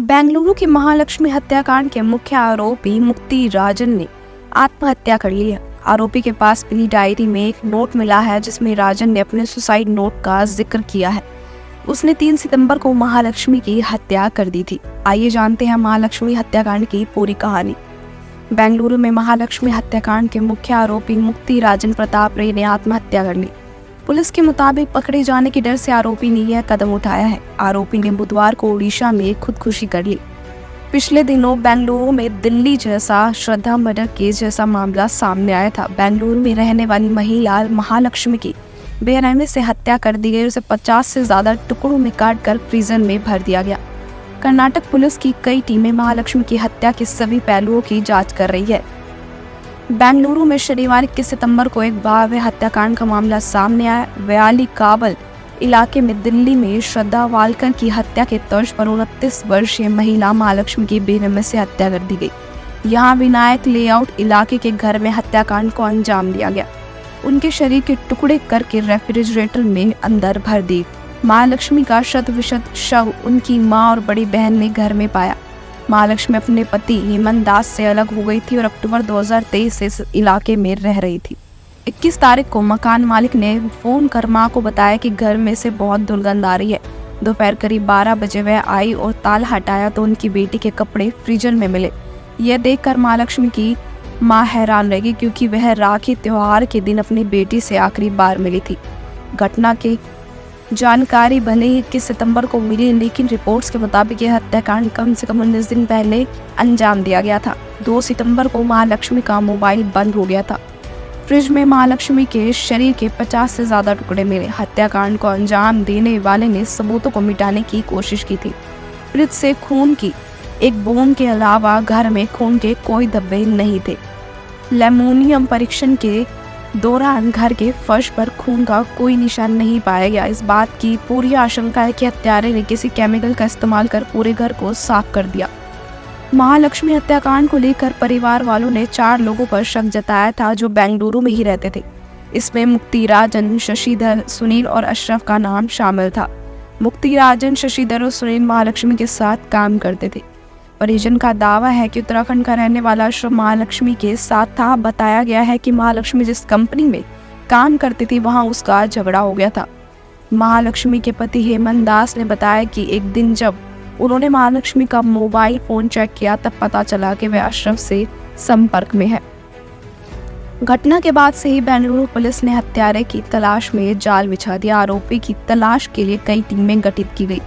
बेंगलुरु के महालक्ष्मी हत्याकांड के मुख्य आरोपी मुक्ति राजन ने आत्महत्या कर ली है। आरोपी के पास मिली डायरी में एक नोट मिला है जिसमें राजन ने अपने सुसाइड नोट का जिक्र किया है। उसने 3 सितंबर को महालक्ष्मी की हत्या कर दी थी। आइए जानते हैं महालक्ष्मी हत्याकांड की पूरी कहानी। बेंगलुरु में महालक्ष्मी हत्याकांड के मुख्य आरोपी मुक्ति राजन प्रताप रे ने आत्महत्या कर ली। पुलिस के मुताबिक पकड़े जाने के डर से आरोपी ने यह कदम उठाया है। आरोपी ने बुधवार को उड़ीसा में खुदकुशी कर ली। पिछले दिनों बेंगलुरु में दिल्ली जैसा श्रद्धा मर्डर केस जैसा मामला सामने आया था। बेंगलुरु में रहने वाली महिला महालक्ष्मी की बेरहमी से हत्या कर दी गई। उसे 50 से ज्यादा टुकड़ों में काट कर फ्रीजर में भर दिया गया। कर्नाटक पुलिस की कई टीमें महालक्ष्मी की हत्या के सभी पहलुओं की जांच कर रही है। बेंगलुरु में शनिवार 21 सितंबर को एक भयावह हत्याकांड का मामला सामने आया। व्याली काबल इलाके में दिल्ली में श्रद्धा वालकर की हत्या के तर्ज पर 29 वर्षीय महिला महालक्ष्मी की बेरहमी से हत्या कर दी गई। यहां विनायक लेआउट इलाके के घर में हत्याकांड को अंजाम दिया गया। उनके शरीर के टुकड़े करके रेफ्रिजरेटर में अंदर भर दी। महालक्ष्मी का शत शव उनकी मां और बड़ी बहन ने घर में पाया। महालक्ष्मी अपने पति हेमंत दास से अलग हो गई थी और अक्टूबर 2023 से इस इलाके में रह रही थी। 21 तारीख को मकान मालिक ने फोन कर मां को बताया कि घर में से बहुत दुर्गंध आ रही है। दोपहर करीब 12 बजे वह आई और ताला हटाया तो उनकी बेटी के कपड़े फ्रीजर में मिले। यह देखकर महालक्ष्मी की मां हैरान रह गई क्योंकि वह राखी त्योहार के दिन अपनी बेटी से आखिरी बार मिली थी। घटना की जानकारी भले ही 21 सितंबर को मिली, लेकिन रिपोर्ट्स के मुताबिक यह हत्याकांड कम से कम 19 दिन पहले अंजाम दिया गया था। 2 सितंबर को महालक्ष्मी का मोबाइल बंद हो गया था। फ्रिज में महालक्ष्मी के शरीर के 50 से ज्यादा टुकड़े मिले। हत्याकांड को अंजाम देने वाले ने सबूतों को मिटाने की कोशिश की थी। फ्रिज से खून की एक बूंद के अलावा घर में खून के कोई धब्बे नहीं थे। लेमोनियम परीक्षण के दौरान घर के फर्श पर खून का कोई निशान नहीं पाया गया। इस बात की पूरी आशंका है कि हत्यारे ने किसी केमिकल का इस्तेमाल कर पूरे घर को साफ कर दिया। महालक्ष्मी हत्याकांड को लेकर परिवार वालों ने 4 लोगों पर शक जताया था जो बेंगलुरु में ही रहते थे। इसमें मुक्ति राजन, शशिधर, सुनील और अशरफ का नाम शामिल था। मुक्ति राजन, शशिधर और सुनील महालक्ष्मी के साथ काम करते थे। परिजन का दावा है कि उत्तराखंड का रहने वाला अशरफ महालक्ष्मी के साथ था। बताया गया है कि महालक्ष्मी जिस कंपनी में काम करती थी वहां उसका झगड़ा हो गया था। महालक्ष्मी के पति हेमंत दास ने बताया कि एक दिन जब उन्होंने महालक्ष्मी का मोबाइल फोन चेक किया तब पता चला कि वह अशरफ से संपर्क में है। घटना के बाद से ही बेंगलुरु पुलिस ने हत्यारे की तलाश में जाल बिछा दिया। आरोपी की तलाश के लिए कई टीमें गठित की गई।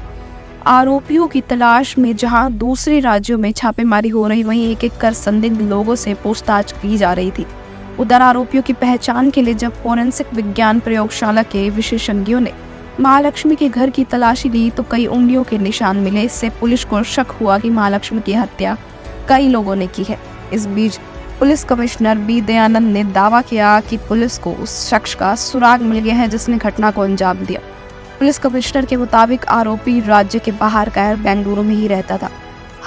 आरोपियों की तलाश में जहां दूसरे राज्यों में छापेमारी हो रही, वहीं एक कर संदिग्ध लोगों से पूछताछ की जा रही थी। उधर आरोपियों की पहचान के लिए जब फोरेंसिक विज्ञान प्रयोगशाला के विशेषज्ञों ने महालक्ष्मी के घर की तलाशी ली तो कई उंगलियों के निशान मिले। इससे पुलिस को शक हुआ कि महालक्ष्मी की हत्या कई लोगों ने की है। इस बीच पुलिस कमिश्नर बी दयानंद ने दावा किया कि पुलिस को उस शख्स का सुराग मिल गया है जिसने घटना को अंजाम दिया। पुलिस कमिश्नर के मुताबिक आरोपी राज्य के बाहर गैर बेंगलुरु में ही रहता था।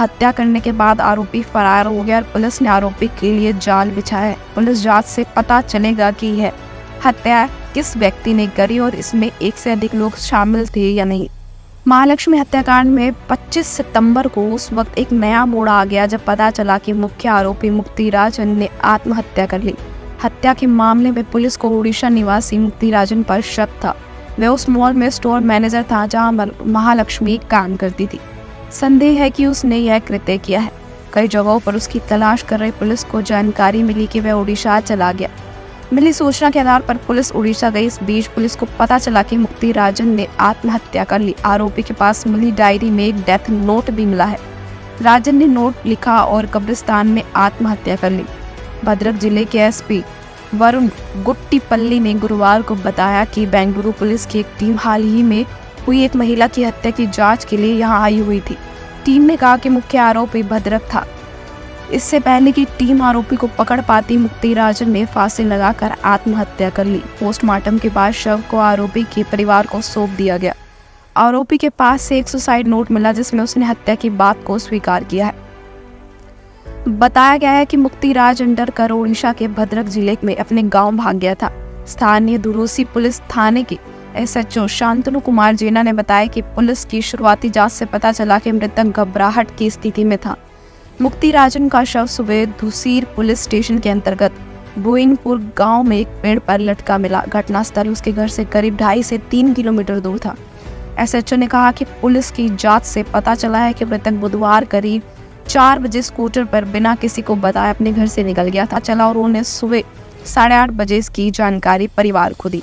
हत्या करने के बाद आरोपी फरार हो गया और पुलिस ने आरोपी के लिए जाल बिछाया है। पुलिस जांच से पता चलेगा कि यह हत्या किस व्यक्ति ने करी और इसमें एक से अधिक लोग शामिल थे या नहीं। महालक्ष्मी हत्याकांड में 25 सितंबर को उस वक्त एक नया मोड़ आ गया जब पता चला कि मुख्य आरोपी मुक्ति राजन ने आत्महत्या कर ली। हत्या के मामले में पुलिस को उड़ीसा निवासी मुक्ति राजन पर शक था। वह उस मॉल में स्टोर मैनेजर था जहां महालक्ष्मी काम करती थी। संदेह है कि उसने यह कृत्य किया है। कई जगहों पर उसकी तलाश कर रही पुलिस को जानकारी मिली कि वह उड़ीसा चला गया। मिली सूचना के आधार पर पुलिस उड़ीसा गई। इस बीच पुलिस को पता चला कि मुक्ति राजन ने आत्महत्या कर ली। आरोपी के पास मिली डायरी में एक डेथ नोट भी मिला है। राजन ने नोट लिखा और कब्रिस्तान में आत्महत्या कर ली। भद्रक जिले के एसपी वरुण गुट्टीपल्ली ने गुरुवार को बताया कि बेंगलुरु पुलिस की एक टीम हाल ही में हुई एक महिला की हत्या की जांच के लिए यहां आई हुई थी। टीम ने कहा कि मुख्य आरोपी भद्रक था। इससे पहले कि टीम आरोपी को पकड़ पाती, मुक्ति राजन ने फांसी लगाकर आत्महत्या कर ली। पोस्टमार्टम के बाद शव को आरोपी के परिवार को सौंप दिया गया। आरोपी के पास से एक सुसाइड नोट मिला जिसमें उसने हत्या की बात को स्वीकार किया है। बताया गया है कि मुक्ति राजन डरकर उड़ीसा के भद्रक जिले में अपने गांव भाग गया था। स्थानीय दुरूसी पुलिस थाने के एसएचओ शांतनु कुमार जेना ने बताया कि पुलिस की शुरुआती जांच से पता चला कि मृतक घबराहट की स्थिति में था। मुक्ति राजन का शव सुबह धुसीर पुलिस स्टेशन के अंतर्गत बोइनपुर गांव में एक पेड़ पर लटका मिला। घटनास्थल उसके घर से करीब 2.5 से 3 किलोमीटर दूर था। एसएचओ ने कहा कि पुलिस की जांच से पता चला है कि मृतक बुधवार करीब 4 बजे स्कूटर पर बिना किसी को बताए अपने घर से निकल गया था और उन्होंने सुबह 8:30 बजे इसकी जानकारी परिवार को दी।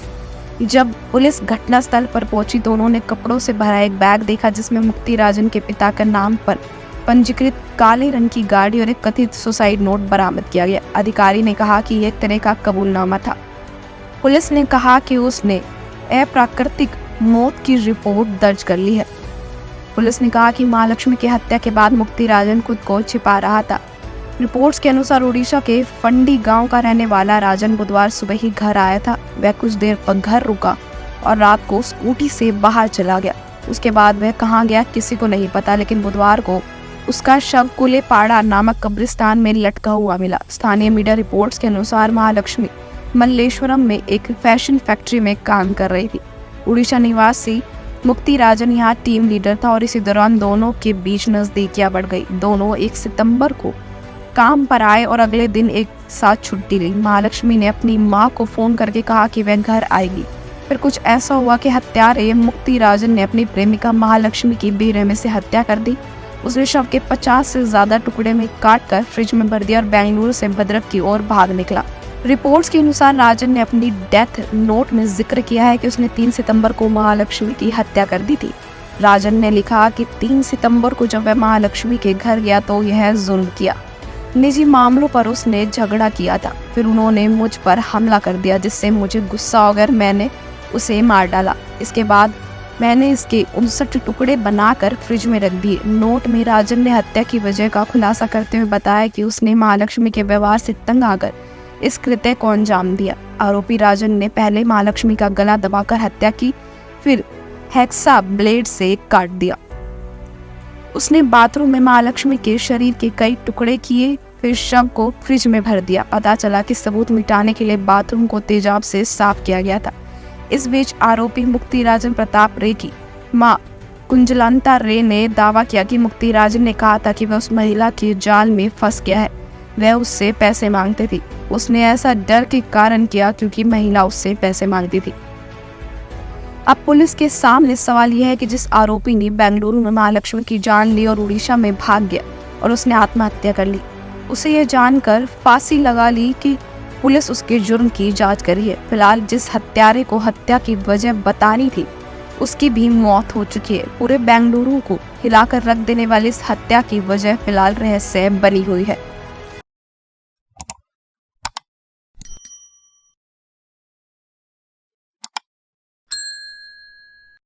जब पुलिस घटनास्थल पर पहुंची तो उन्होंने कपड़ों से भरा एक बैग देखा जिसमें मुक्ति राजन के पिता के नाम पर पंजीकृत काले रंग की गाड़ी और एक कथित सुसाइड नोट बरामद किया गया। अधिकारी ने कहा कि यह एक तरह का कबूलनामा था। पुलिस ने कहा कि उसने अप्राकृतिक मौत की रिपोर्ट दर्ज कर ली है। पुलिस ने कहा कि महालक्ष्मी की हत्या के बाद मुक्ति राजन खुद को छिपा रहा था। रिपोर्ट्स के अनुसार उड़ीसा के फंडी गांव का रहने वाला राजन बुधवार सुबह ही घर आया था। वह कुछ देर पर घर रुका और रात को स्कूटी से बाहर चला गया। उसके बाद वह कहां गया किसी को नहीं पता, लेकिन बुधवार को उसका शव कुलेपाड़ा नामक कब्रिस्तान में लटका हुआ मिला। स्थानीय मीडिया रिपोर्ट्स के अनुसार महालक्ष्मी मल्लेश्वरम में एक फैशन फैक्ट्री में काम कर रही थी। उड़ीसा निवासी मुक्ति राजन यहाँ टीम लीडर था और इसी दौरान दोनों के बीच नजदीकियां बढ़ गई। दोनों 1 सितंबर को काम पर आए और अगले दिन एक साथ छुट्टी ली। महालक्ष्मी ने अपनी मां को फोन करके कहा कि वह घर आएगी। फिर कुछ ऐसा हुआ कि हत्यारे मुक्ति राजन ने अपनी प्रेमिका महालक्ष्मी की बेरहमी से हत्या कर दी। उसने शव के 50 से ज्यादा टुकड़े में काटकर फ्रिज में भर दिया और बेंगलुरु से भद्रक की ओर भाग निकला। रिपोर्ट्स के अनुसार राजन ने अपनी डेथ नोट में जिक्र किया है कि उसने 3 सितंबर को महालक्ष्मी की हत्या कर दी थी। राजन ने लिखा कि 3 सितंबर को जब वह महालक्ष्मी के घर गया तो यह जुल्म किया। निजी मामलों पर उसने झगड़ा किया था। फिर उन्होंने मुझ पर हमला कर दिया जिससे मुझे गुस्सा हो गया, मैंने उसे मार डाला। इसके बाद मैंने इसके 59 टुकड़े बनाकर फ्रिज में रख दिए। नोट में राजन ने हत्या की वजह का खुलासा करते हुए बताया कि उसने महालक्ष्मी के व्यवहार से तंग आकर इस कृत्य को अंजाम दिया। आरोपी राजन ने पहले महालक्ष्मी का गला दबाकर हत्या की, फिर हेक्सा ब्लेड से काट दिया। उसने बाथरूम में महालक्ष्मी के शरीर के कई टुकड़े किए, फिर शव को फ्रिज में भर दिया। पता चला कि सबूत मिटाने के लिए बाथरूम को तेजाब से साफ किया गया था। इस बीच आरोपी मुक्ति राजन प्रताप रे की मां कुंजलता रे ने दावा किया कि मुक्ति राजन ने कहा था कि वह उस महिला के जाल में फंस गया है। वह उससे पैसे मांगती थी। उसने ऐसा डर के कारण किया क्योंकि महिला उससे पैसे मांगती थी। अब पुलिस के सामने सवाल यह है कि जिस आरोपी ने बेंगलुरु में महालक्ष्मी की जान ली और उड़ीसा में भाग गया और उसने आत्महत्या कर ली, उसे यह जानकर फांसी लगा ली कि पुलिस उसके जुर्म की जांच कर रही है। फिलहाल जिस हत्यारे को हत्या की वजह बतानी थी उसकी भी मौत हो चुकी है। पूरे बेंगलुरु को हिलाकर रख देने वाली इस हत्या की वजह फिलहाल रहस्य बनी हुई है।